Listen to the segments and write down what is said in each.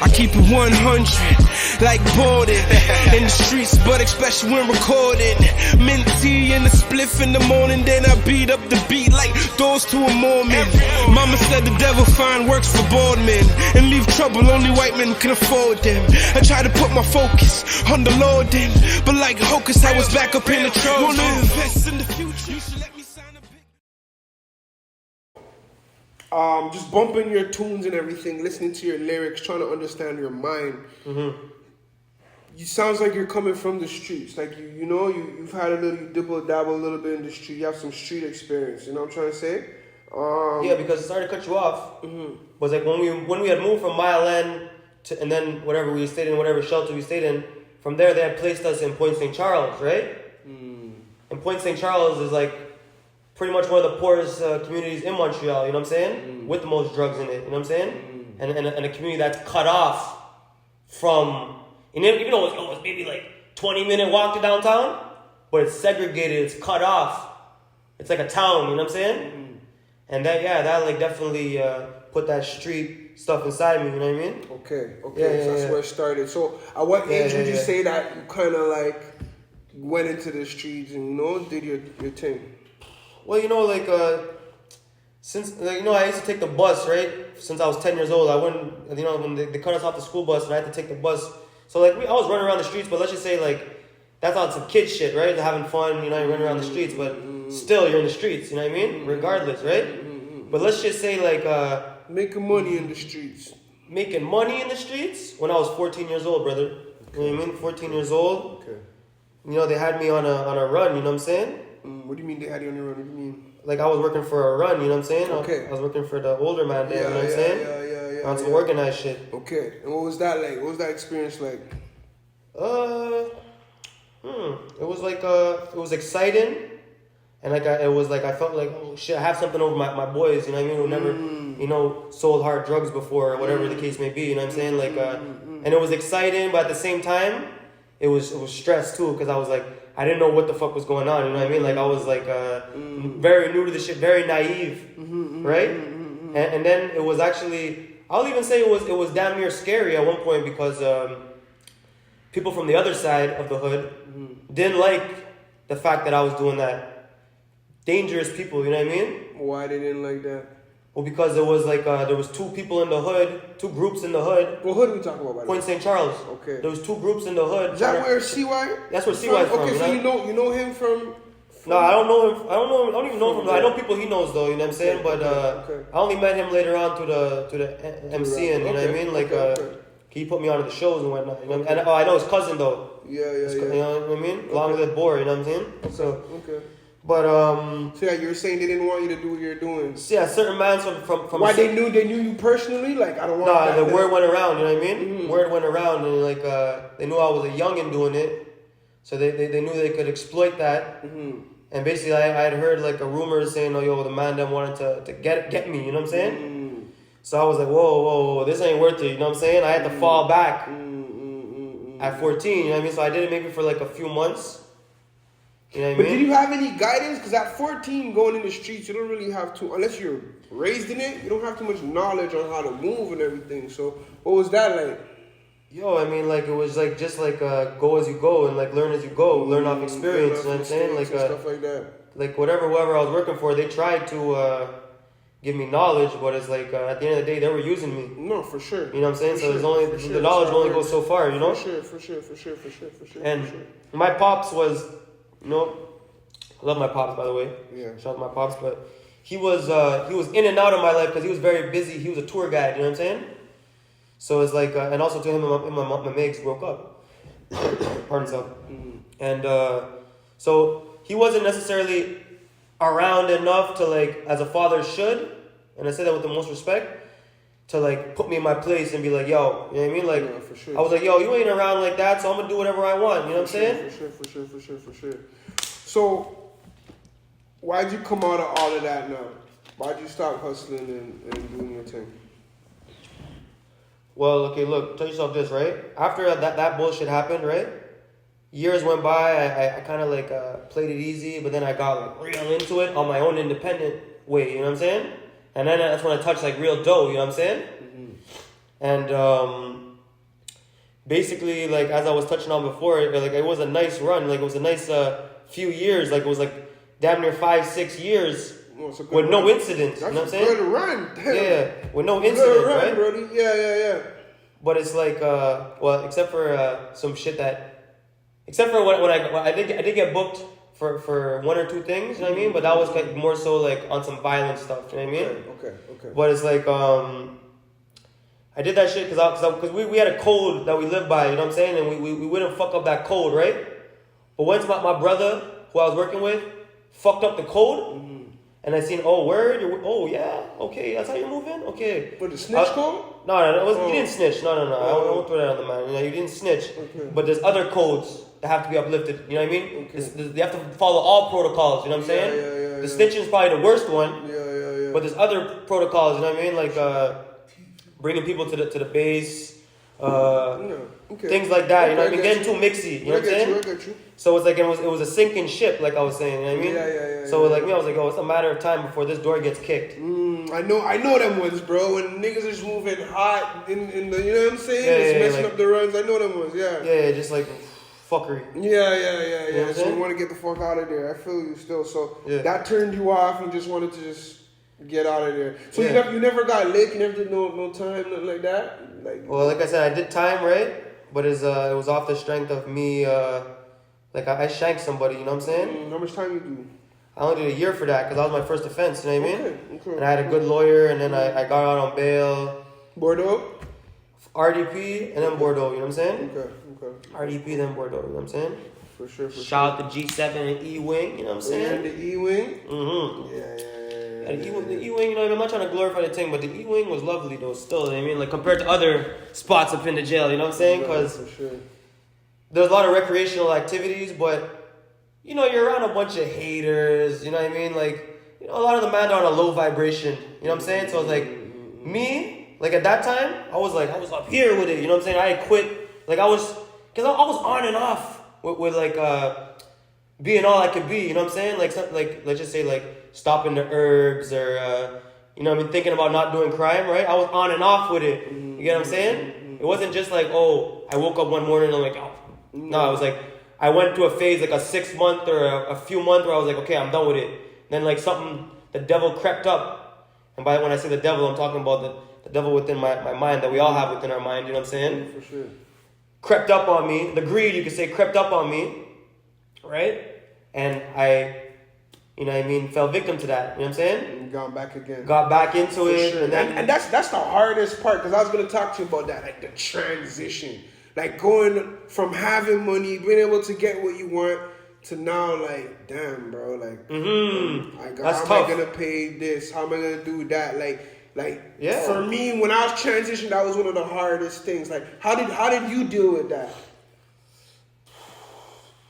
I keep it 100, like boarding in the streets, but especially when recording. Mint tea and a spliff in the morning, then I beat up the beat like doors to a Mormon. Mama said the devil find works for bored men and leave trouble only white men can afford them. I try to put my focus on the Lord then, but like Hocus, I was back up in the Trojan. Wanna invest in the future? You should let me sign a big. Just bumping your tunes and everything, listening to your lyrics, trying to understand your mind. It sounds like you're coming from the streets. Like you've had a little, you dibble dabble a little bit in the street. You have some street experience. You know what I'm trying to say? Yeah, because sorry to cut you off. Was like when we had moved from Mile End to, and then whatever we stayed in, whatever shelter we stayed in. From there, they had placed us in Point St. Charles, right? And Point St. Charles is like pretty much one of the poorest communities in Montreal. You know what I'm saying? With the most drugs in it. You know what I'm saying? And a community that's cut off from. Even though it was maybe like 20-minute walk to downtown, but it's segregated, it's cut off. It's like a town, you know what I'm saying? And that like definitely put that street stuff inside me, you know what I mean? Okay, so that's where it started. So at what age would you say that you kind of like went into the streets and, did your thing? Well, like, since, like, I used to take the bus, right? Since I was 10 years old, I wouldn't, when they cut us off the school bus and I had to take the bus. So, like, I was running around the streets, but let's just say, like, that's all some kid shit, right? They're having fun, you're running around the streets, but still, you're in the streets, you know what I mean? Regardless, right? But let's just say, like... making money in the streets. Making money in the streets? When I was 14 years old, brother. You know what I mean? 14 years old. Okay. They had me on a run, you know what I'm saying? What do you mean they had you on a run? What do you mean? Like, I was working for a run, you know what I'm saying? Okay. I was working for the older man there, you know what I'm saying? Yeah. On some organized shit. Okay. And what was that like? What was that experience like? It was like, it was exciting. And like, I felt like, oh shit, I have something over my boys, you know what I mean? Who never, sold hard drugs before or whatever the case may be, you know what I'm saying? Like, and it was exciting, but at the same time, it was stress too, because I was like, I didn't know what the fuck was going on, you know what I mean? Like, I was like, very new to the shit, very naive, right? And then it was actually, I'll even say it was damn near scary at one point because people from the other side of the hood didn't like the fact that I was doing that. Dangerous people, you know what I mean? Why they didn't like that? Well, because there was like, there was two people in the hood, two groups in the hood. What hood are we talking about? Point St. Charles. Okay. There was two groups in the hood. Is that where CY? That's where CY is from. Okay, so you know him from... No, I don't know him. I don't even know him. I know people he knows though. You know what I'm saying? But I only met him later on to the MCing. You know what I mean? Like he put me onto the shows and whatnot. You know? And I know his cousin though. Yeah. You know what I mean? Long live Boar. You know what I'm saying? So. Okay. But so yeah, you were saying they didn't want you to do what you're doing. Yeah, certain mans from. Why they knew you personally? Like I don't want. Nah, the word went around. You know what I mean? Word went around, and like they knew I was a youngin doing it, so they knew they could exploit that. And basically, I had heard like a rumor saying, "Oh, yo, the man them wanted to get me." You know what I'm saying? So I was like, "Whoa, this ain't worth it." You know what I'm saying? I had to fall back at 14. You know what I mean? So I did it maybe for like a few months. You know what I mean? Did you have any guidance? Because at 14, going in the streets, you don't really have to, unless you're raised in it, you don't have too much knowledge on how to move and everything. So what was that like? Yo, I mean, like, it was like, just like, go as you go and like learn as you go, learn off experience, you know what I'm saying? Like, stuff like that. Like, whoever I was working for, they tried to give me knowledge, but it's like, at the end of the day, they were using me. No, for sure. You know what I'm saying? So the knowledge will only go so far, you know? For sure. And my pops was, I love my pops, by the way. Yeah. Shout out to my pops, but he was in and out of my life because he was very busy. He was a tour guide, you know what I'm saying? So it's like, and also to him and my Megs broke up. Pardon self. And so he wasn't necessarily around enough to like, as a father should, and I say that with the most respect, to like put me in my place and be like, yo, you know what I mean? Like, yeah, for sure. I was like, yo, you ain't around like that, so I'm gonna do whatever I want, you know what I'm saying? For sure. So, why'd you come out of all of that now? Why'd you stop hustling and doing your thing? Well, okay, look, tell yourself this, right? After that bullshit happened, right? Years went by, I kind of like played it easy, but then I got like real into it on my own independent way, you know what I'm saying? And then that's when I touched like real dough, you know what I'm saying? And basically, like, as I was touching on before, like, it was a nice run. Like, it was a nice few years. Like, it was like damn near 5-6 years with no incidents. That's you know what I'm saying? Good run. Damn. Yeah, with no incidents, Good run, right? Brody. Yeah. But it's like, well, except for some shit except for when I did get booked for one or two things, you know what I mean? But that was like more so like on some violent stuff, you know what I mean? Okay. But it's like, I did that shit because we had a code that we lived by, you know what I'm saying? And we wouldn't fuck up that code, right? But once my brother, who I was working with, fucked up the code, and I seen, oh, word? Oh, yeah, okay, that's how you're moving? Okay. But the snitch code? No, you didn't snitch. No. I won't throw that on the man. You know, you didn't snitch. Okay. But there's other codes that have to be uplifted. You know what I mean? Okay. They have to follow all protocols. You know what I'm saying? Yeah. The snitching is probably the worst one. Yeah. But there's other protocols. You know what I mean? Like bringing people to the base. Things like that. You know what I mean? Getting too mixy. You know what I'm saying? I get you. So it's like it was a sinking ship, like I was saying. You know what I mean? Yeah. So like me, I was like, oh, it's a matter of time before this door gets kicked. I know them ones, bro. When niggas are just moving hot in the, you know what I'm saying? It's messing up the runs. I know them ones. Yeah. Yeah, just like fuckery. Yeah. You know So you want to get the fuck out of there. I feel you still. So Yeah. that turned you off. You just wanted to just get out of there. So Yeah. you never got licked. You never did no time, nothing like that. Well, like I said, I did time, right? But it was off the strength of me. Like I shanked somebody. You know what I'm saying? How much time you do? I only did a year for that because that was my first offense. You know what I mean? Okay. And I had a good lawyer, and then I got out on bail. Bordeaux? RDP and then Bordeaux. You know what I'm saying? Okay. RDP then Bordeaux. You know what I'm saying? For sure. Shout out to G7 and E-Wing. You know what I'm saying? And the E-Wing? Mm-hmm. Yeah. And the E-Wing, you know, I'm not trying to glorify the thing, but the E-Wing was lovely though, still, you know what I mean? Like, compared to other spots up in the jail, you know what I'm saying? Because there's a lot of recreational activities, but, you know, you're around a bunch of haters, you know what I mean? Like, you know, a lot of the men are on a low vibration, you know what I'm saying? So, it's like, me, like, at that time, I was up here with it, you know what I'm saying? I had quit, like, because I was on and off with like, being all I could be, you know what I'm saying? Like, something like, let's just say, like, stopping the herbs or, you know what I mean, thinking about not doing crime, right? I was on and off with it. You get what I'm saying? It wasn't just like, oh, I woke up one morning and I'm like, oh. No, it was like, I went through a phase, like a 6 month or a few months where I was like, okay, I'm done with it. Then, like, the devil crept up. And when I say the devil, I'm talking about the devil within my mind that we all have within our mind, you know what I'm saying? For sure. Crept up on me. The greed, you could say, crept up on me. Right? And I, you know what I mean, fell victim to that. You know what I'm saying? And gone back again. Got back into it. Sure. And that's the hardest part, because I was going to talk to you about that, like the transition. Like going from having money, being able to get what you want, to now like, damn, bro, like, how am I going to pay this? How am I going to do that? For me, when I was transitioning, that was one of the hardest things. Like, how did you deal with that?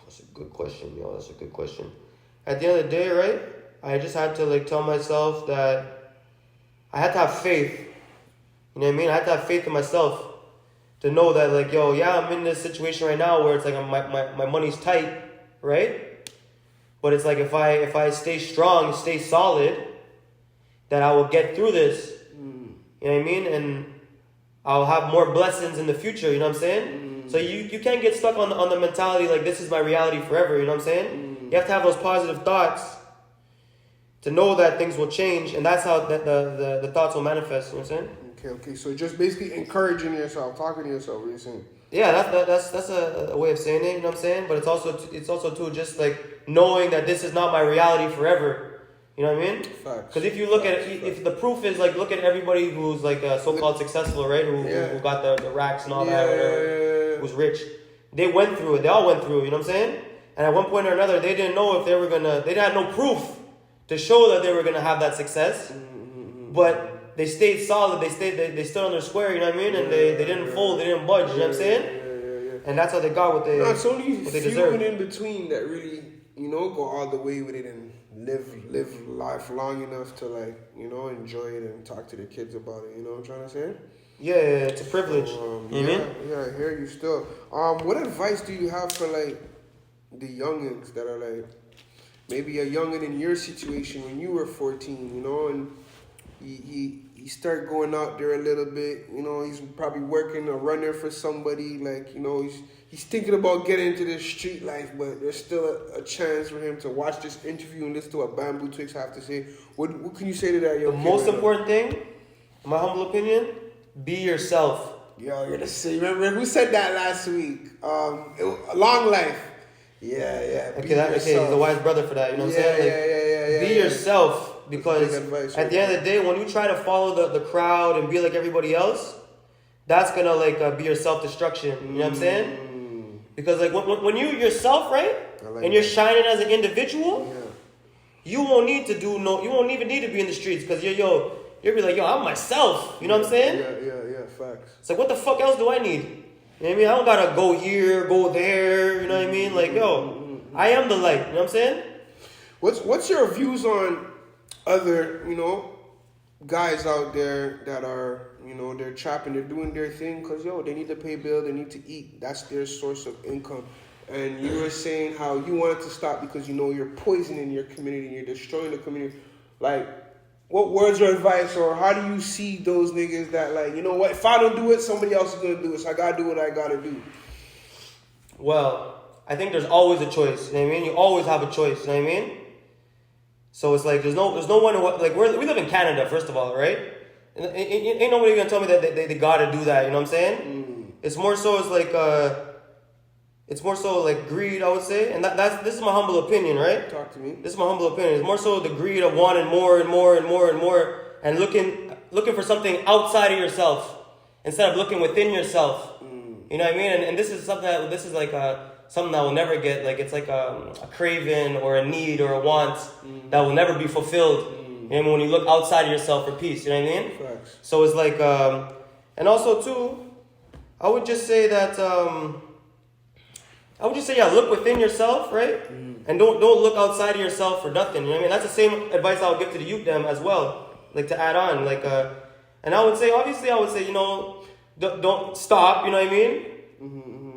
That's a good question, yo. That's a good question. At the end of the day, right, I just had to, like, tell myself that I had to have faith. You know what I mean? I had to have faith in myself to know that, like, yo, yeah, I'm in this situation right now where it's like my money's tight, right? But it's like if I stay strong, stay solid, that I will get through this. You know what I mean? And I'll have more blessings in the future, you know what I'm saying? So you can't get stuck on the mentality like this is my reality forever, you know what I'm saying? You have to have those positive thoughts to know that things will change, and that's how the thoughts will manifest, you know what I'm saying? Okay. So just basically encouraging yourself, talking to yourself, what you're saying. Yeah, that's a way of saying it, you know what I'm saying? But it's also too just like knowing that this is not my reality forever. You know what I mean? Because if you look at it, if the proof is like, look at everybody who's like so-called successful, right? Who got the racks and all that, whatever, who's rich. They went through it. They all went through it, you know what I'm saying? And at one point or another, they didn't know if they had no proof to show that they were gonna have that success. But they stayed solid. They stood on their square, you know what I mean? And they didn't fold. They didn't budge. You know what I'm saying? And that's how they got what they. No, it's only what they few deserve. in between that really, go all the way with it and live life long enough to, like, enjoy it and talk to the kids about it. You know what I'm trying to say? Yeah, it's a privilege. Yeah, I hear you still. What advice do you have for, like, the youngins that are like maybe a youngin in your situation when you were 14, and he he start going out there a little bit. You know, he's probably working a runner for somebody. Like, you know, he's thinking about getting into this street life, but there's still a chance for him to watch this interview and listen to what Bamboo Twiggzz have to say. What can you say to that, yo? The most important thing, in my humble opinion, be yourself. Yo, you're the same. Remember who said that last week? Long life. Yeah. Okay, he's a wise brother for that. You know what I'm saying? Like, be yourself. Because at the end of the day, when you try to follow the crowd and be like everybody else, that's gonna like be your self-destruction. You know what I'm saying? Because like when you're yourself, right, and you're shining as an individual, you won't need to you won't even need to be in the streets because you'll be like, yo, I'm myself. You know what I'm saying? Yeah, facts. It's like, what the fuck else do I need? You know what I mean? I don't gotta go here, go there. You know what I mean? Like, yo, I am the light. You know what I'm saying? What's your views on other, you know, guys out there that are, you know, they're trapping, they're doing their thing because, yo, they need to pay bills, they need to eat. That's their source of income. And you were saying how you wanted to stop because, you know, you're poisoning your community, you're destroying the community. Like, what words or advice, or how do you see those niggas that, like, you know what, if I don't do it, somebody else is going to do it, so I got to do what I got to do? Well, I think there's always a choice, you know what I mean? You always have a choice, you know what I mean? So it's like, there's no one, like, we live in Canada, first of all, right? And ain't nobody gonna tell me that they gotta do that, you know what I'm saying? It's more so, like greed, I would say. And this is my humble opinion, right? Talk to me. This is my humble opinion. It's more so the greed of wanting more and more and more and more, and looking for something outside of yourself, instead of looking within yourself. You know what I mean? And this is something something that will never get, like, it's like a craving or a need or a want that will never be fulfilled. You know what I mean? When you look outside of yourself for peace, you know what I mean? Facts. So it's like, and also too, I would just say that, look within yourself, right? And don't look outside of yourself for nothing. You know what I mean? That's the same advice I would give to the youth them as well. Like, to add on, like, and I would say, you know, don't stop. You know what I mean?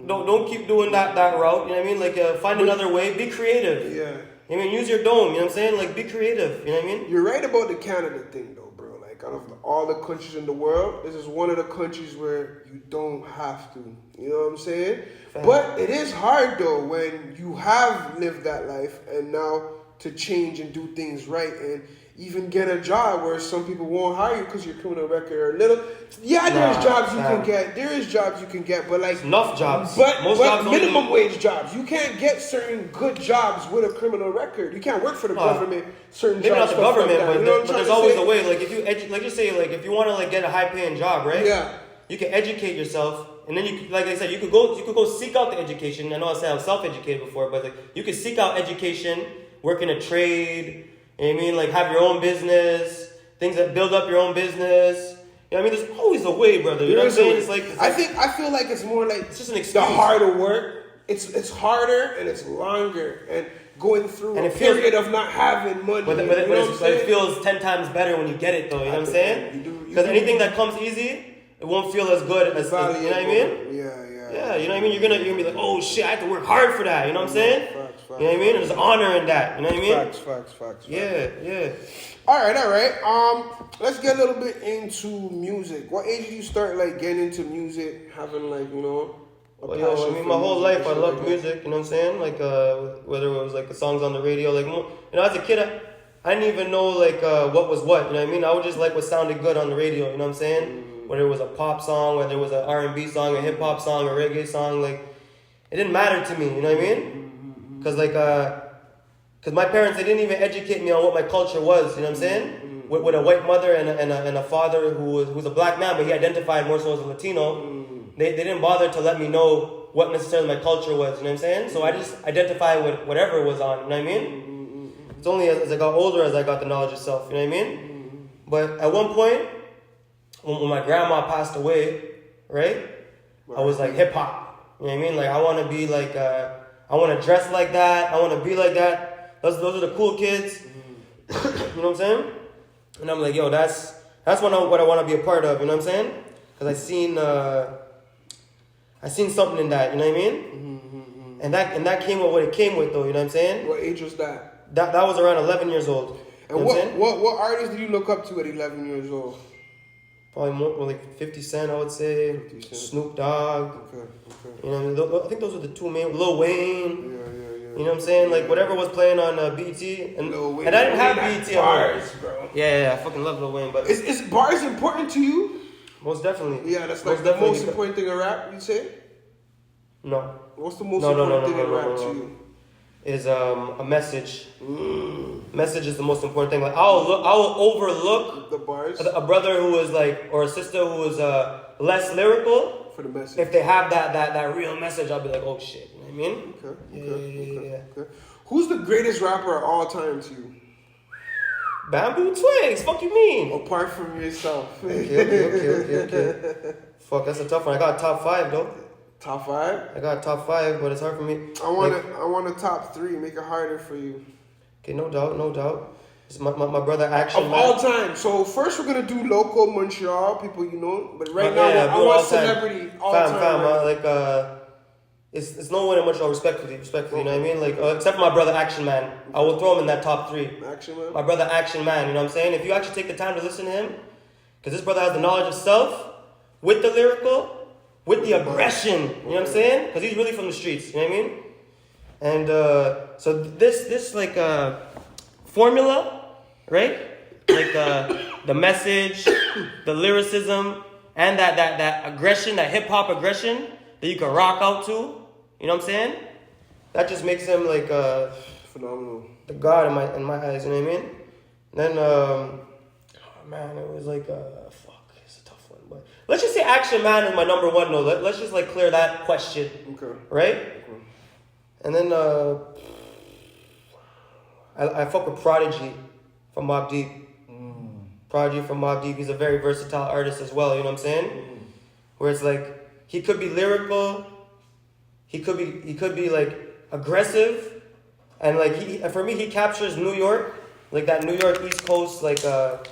Don't keep doing that route. You know what I mean? Like, find another way. Be creative. Yeah. I mean, use your dome. You know what I'm saying? Like, be creative. You know what I mean? You're right about the Canada thing, though, bro. Like, out of all the countries in the world, this is one of the countries where you don't have to. You know what I'm saying? Fair. But it is hard, though, when you have lived that life and now to change and do things right and even get a job where some people won't hire you because your criminal record or little. Yeah, there's jobs you can get. There is jobs you can get, but like enough jobs. But most jobs minimum wage jobs. You can't get certain good jobs with a criminal record. You can't work for the government. Certain maybe jobs. Maybe not the government, like but, you know but there's always a way. Like, if you just say, like, if you want to, like, get a high paying job, right? Yeah. You can educate yourself, and then you, like I said, you could go seek out the education. I know I said I'm self-educated before, but like, you could seek out education, work in a trade. You know what I mean? Like, have your own business, things that build up your own business. You know what I mean? There's always a way, brother. You know what I'm saying? It's like I feel like it's more like it's just an excuse. The harder work. It's harder and it's longer and going through and a period of not having money. But it feels 10 times better when you get it, though. You know what I'm saying? Because anything that comes easy, it won't feel as good as you know what I mean? Yeah, you know what I mean? You're gonna be like, oh shit, I have to work hard for that. You know what I'm saying? Facts. You know what I mean? There's honor in that. You know what I mean? Facts. Yeah. All right. Let's get a little bit into music. What age did you start like getting into music, having like, you know, my whole life I loved music. You know what I'm saying? Like, whether it was like the songs on the radio, like, you know, as a kid, I didn't even know like what was what. You know what I mean? I would just like what sounded good on the radio. You know what I'm saying? Whether it was a pop song, whether it was an R&B song, a hip hop song, a reggae song, like, it didn't matter to me. You know what I mean? Because my parents, they didn't even educate me on what my culture was. You know what I'm saying? With a white mother and a father who was a black man, but he identified more so as a Latino. They didn't bother to let me know what necessarily my culture was. You know what I'm saying? So I just identified with whatever was on. You know what I mean? It's only as I got older as I got the knowledge of self. You know what I mean? But at one point, when my grandma passed away, right? I was like hip hop. You know what I mean? Like, I want to be like, I want to dress like that. I want to be like that. Those are the cool kids. You know what I'm saying? And I'm like, yo, that's what I want to be a part of. You know what I'm saying? Because I seen something in that. You know what I mean? And that came with what it came with, though. You know what I'm saying? What age was that? That was around 11 years old. And what artist did you look up to at 11 years old? Probably more like 50 Cent, I would say. 50 Cent. Snoop Dogg. Okay. You know what I mean? I think those were the two main. Lil Wayne. Yeah. You know what I'm saying? Like whatever was playing on BT, and Lil Wayne, I didn't have Lil Wayne BT. bars, bro. Yeah, I fucking love Lil Wayne, but Is bars important to you? most definitely. Yeah, that's like Most the definitely most important thing in rap. You say? No, What's the most No, important thing in rap no. to you? is a message. Message is the most important thing. Like I will overlook The bars a brother who is like, or a sister who is less lyrical. for the message. If they have that real message, I'll be like, oh shit. You know what I mean? Okay. Yeah. Who's the greatest rapper of all time to you? Bamboo Twiggzz. Fuck you mean? Apart from yourself. Okay. Fuck, that's a tough one. I got top 5 though. Top 5? I got top 5, but it's hard for me. I want a top 3. Make it harder for you. Okay, no doubt. It's my brother Action Of Man. all time. So first we're gonna do local Montreal people you know, but right now Yeah, I do want all time. celebrity all time. Like it's no one in Montreal respectfully, you know what I mean? Like except for my brother Action Man, I will throw him in that top 3. Action Man. My brother Action Man, you know what I'm saying? If you actually take the time to listen to him, because this brother has the knowledge of self, with the lyrical, with the aggression, you know what I'm saying? Because he's really from the streets, you know what I mean? And so this like formula, right? Like the message, the lyricism, and that aggression, that hip hop aggression that you can rock out to, you know what I'm saying? That just makes him like Phenomenal. the god in my eyes, you know what I mean? Then man, it was like fuck, it's a tough one, but let's just say Action Man is my number 1 though. Let's just like clear that question, Okay. right? Okay. And then I fuck with Prodigy from Mobb Deep. Prodigy from Mobb Deep. He's a very versatile artist as well. You know what I'm saying? Where it's like he could be lyrical, he could be like aggressive, and like for me he captures New York, like that New York East Coast like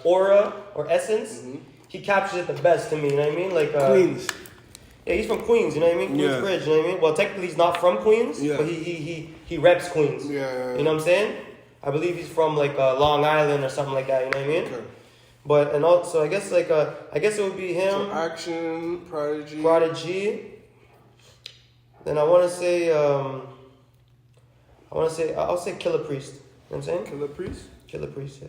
aura or essence. He captures it the best to me. You know what I mean? Like Queens. Yeah, he's from Queens, you know what I mean? Yeah. Queensbridge, you know what I mean? Well, technically he's not from Queens, Yeah. but he reps Queens. Yeah. You know what I'm saying? I believe he's from like Long Island or something like that, you know what I mean? Okay. But and also I guess like I guess it would be him, So Action, Prodigy. Then I'll say Killer Priest. You know what I'm saying? Killer Priest. Killer Priest, yeah.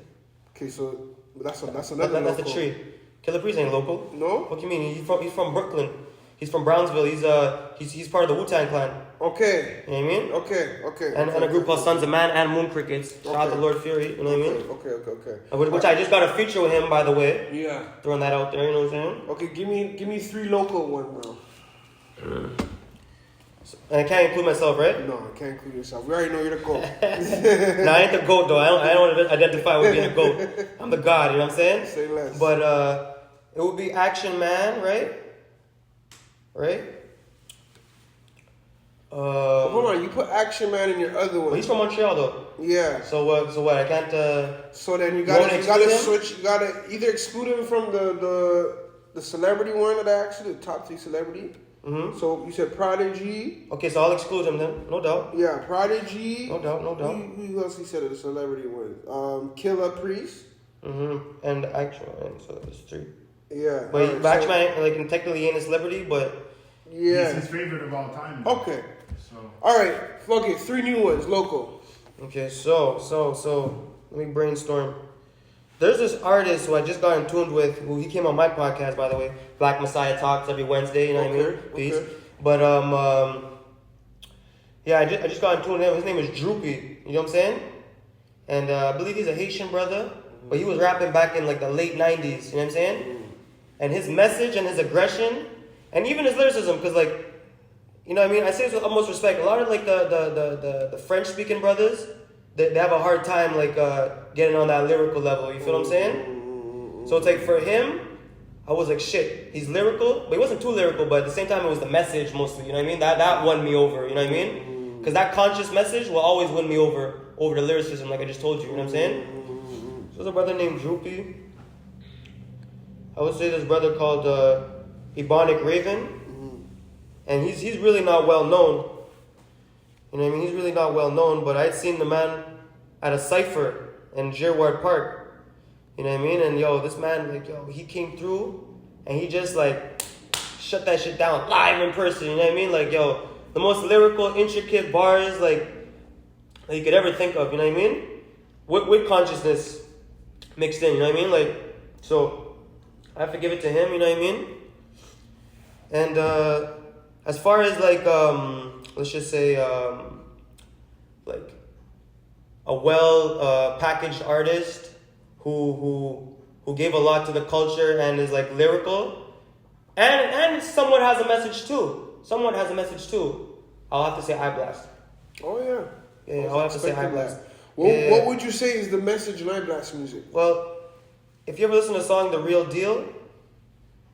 Okay, so that's another That's the local. tree. Killer Priest ain't local. No? What do you mean? He's from Brooklyn. He's from Brownsville. He's part of the Wu-Tang Clan. Okay. You know what I mean? Okay. And a group called Sons of Man and Moon Crickets. Shout out to Okay. Lord Fury, you know what I mean? Okay. Which I just got a feature with him, by the way. Yeah. Throwing that out there, you know what I'm saying? Okay, give me 3 local ones, bro. And I can't include myself, right? No, I can't include yourself. We already know you're the GOAT. No, I ain't the GOAT, though. I don't want to identify with being a GOAT. I'm the God, you know what I'm saying? Say less. But it would be Action Man, right? Hold on, you put Action Man in your other one. Well, he's from Montreal, though. Yeah. So what? I can't. So then you wanna gotta exclude him? switch. You gotta either exclude him from the celebrity one that I asked you, the top 3 celebrity. Mm-hmm. So you said Prodigy. Okay, so I'll exclude him then, no doubt. Yeah, Prodigy. No doubt. Who else he said the celebrity one? Killer Priest. Mm-hmm. And Action Man, so there's 3. Yeah. But alright, Action Man, like, technically ain't a celebrity, but Yeah. He's his favorite of all time. Okay. So All right. Okay, 3 new ones, local. okay. So let me brainstorm. There's this artist who I just got in tuned with. Who he came on my podcast, by the way. Black Messiah Talks every Wednesday. You know what I mean? Peace. Okay. But yeah, I just got in tune with him. His name is Droopy. You know what I'm saying? And I believe he's a Haitian brother, but he was rapping back in like the late '90s. You know what I'm saying? And his message and his aggression, and even his lyricism, because like, you know what I mean? I say this with utmost respect. A lot of like the French speaking brothers, they have a hard time like getting on that lyrical level. You feel what I'm saying? So it's like for him, I was like, shit, he's lyrical, but he wasn't too lyrical, but at the same time it was the message mostly, you know what I mean? That won me over, you know what I mean? Because that conscious message will always win me over the lyricism, like I just told you, you know what I'm saying? So there's a brother named Droopy. I would say this brother called Ebonic Raven, and he's really not well known. You know what I mean? He's really not well known, but I'd seen the man at a cypher in Girard Park. You know what I mean? And this man, like, he came through and he just like shut that shit down live in person. You know what I mean? Like, yo, the most lyrical, intricate bars like that you could ever think of. You know what I mean? With consciousness mixed in. You know what I mean? Like, so I have to give it to him. You know what I mean? And as far as like let's just say like a well packaged artist who gave a lot to the culture and is like lyrical and somewhat has a message too. Somewhat has a message too. I'll have to say I Blast. Oh yeah. Yeah, I'll have to say I Blast. What would you say is the message in I Blast music? Well, if you ever listen to the song "The Real Deal,"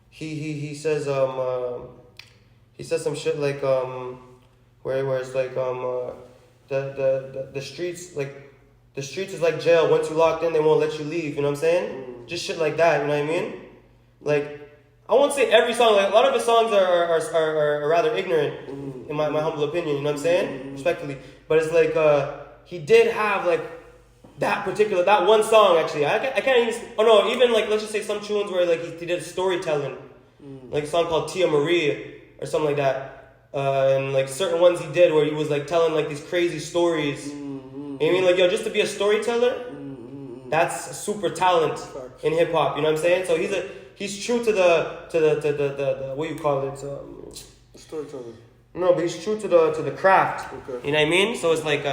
he says some shit like where it's like the streets, like the streets is like jail. Once you're locked in, they won't let you leave. You know what I'm saying? Just shit like that. You know what I mean? Like, I won't say every song. Like, a lot of his songs are rather ignorant, in my humble opinion. You know what I'm saying? Respectfully, but it's like he did have like that one song actually. I can't even. Oh no, even like let's just say some tunes where like he did storytelling, like a song called Tia Marie or something like that, and like certain ones he did where he was like telling like these crazy stories. You know what I mean? Like, yo, just to be a storyteller, that's a super talent in hip hop. You know what I'm saying? So he's true to the what you call it? Storyteller. No, but he's true to the craft. Okay. You know what I mean? So it's like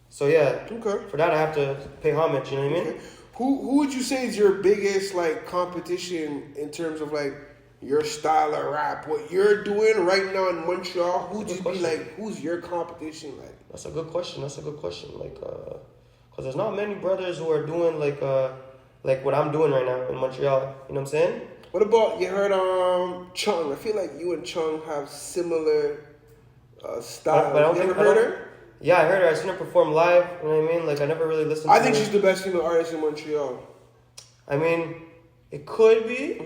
so yeah. Okay. For that I have to pay homage. You know what I mean? Okay. Who would you say is your biggest like competition in terms of like your style of rap? What you're doing right now in Montreal? Who'd you be like? Who's your competition like? That's a good question. Like, cause there's not many brothers who are doing like what I'm doing right now in Montreal. You know what I'm saying? What about, you heard Chung? I feel like you and Chung have similar style. But I don't you think ever heard her? Yeah, I heard her. I seen her perform live. You know what I mean? Like, I never really listened to her. I think she's the best female artist in Montreal. I mean, it could be.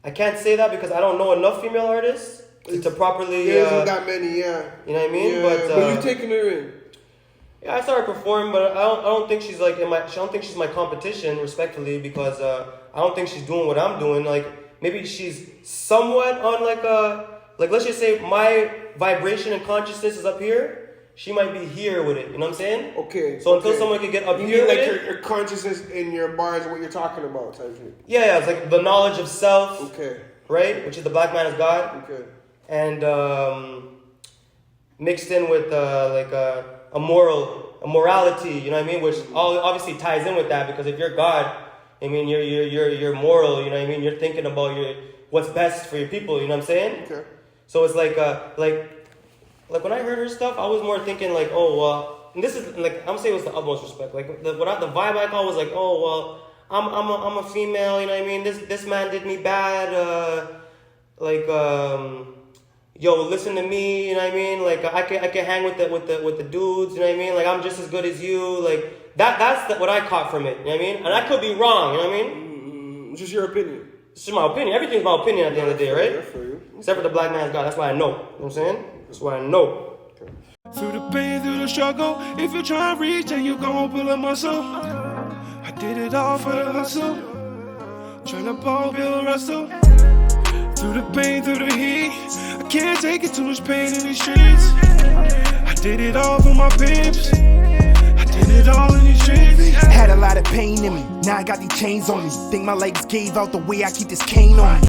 I can't say that because I don't know enough female artists to properly. There isn't that many, yeah. You know what I mean? Yeah, but you taking her in. Yeah, I saw her perform, but I don't think she's like I don't think she's my competition, respectfully, because I don't think she's doing what I'm doing. Like, maybe she's somewhat on like let's just say my vibration and consciousness is up here. She might be here with it. You know what I'm saying? Okay. So until someone can get up here like with your consciousness in your bars and what you're talking about, type shit. Yeah, it's like the knowledge of self. Okay. Right, which is the black man is God. Okay. And mixed in with like a morality. You know what I mean? Which obviously ties in with that, because if you're God, I mean you're moral. You know what I mean? You're thinking about what's best for your people. You know what I'm saying? Okay. So it's like when I heard her stuff, I was more thinking like, oh well, and this is like I'm saying it was the utmost respect. Like the vibe I call was like, oh well, I'm a female. You know what I mean? This man did me bad. Yo, listen to me. You know what I mean? Like I can hang with the dudes. You know what I mean? Like I'm just as good as you. Like that's what I caught from it. You know what I mean? And I could be wrong. You know what I mean? It's just your opinion. It's just my opinion. Everything's my opinion at the end of the day, right? For you. Except for the black man's God. That's why I know. You know what I'm saying? That's why I know. Okay. Through the pain, through the struggle, if you try and reach, then you gon' pull a muscle. I did it all for the hustle. Tryna ball, build, Russell. Through the pain, through the heat, I can't take it, too much pain in these streets. I did it all for my peeps. I did it all in these streets. Had a lot of pain in me, now I got these chains on me. Think my legs gave out the way I keep this cane on me.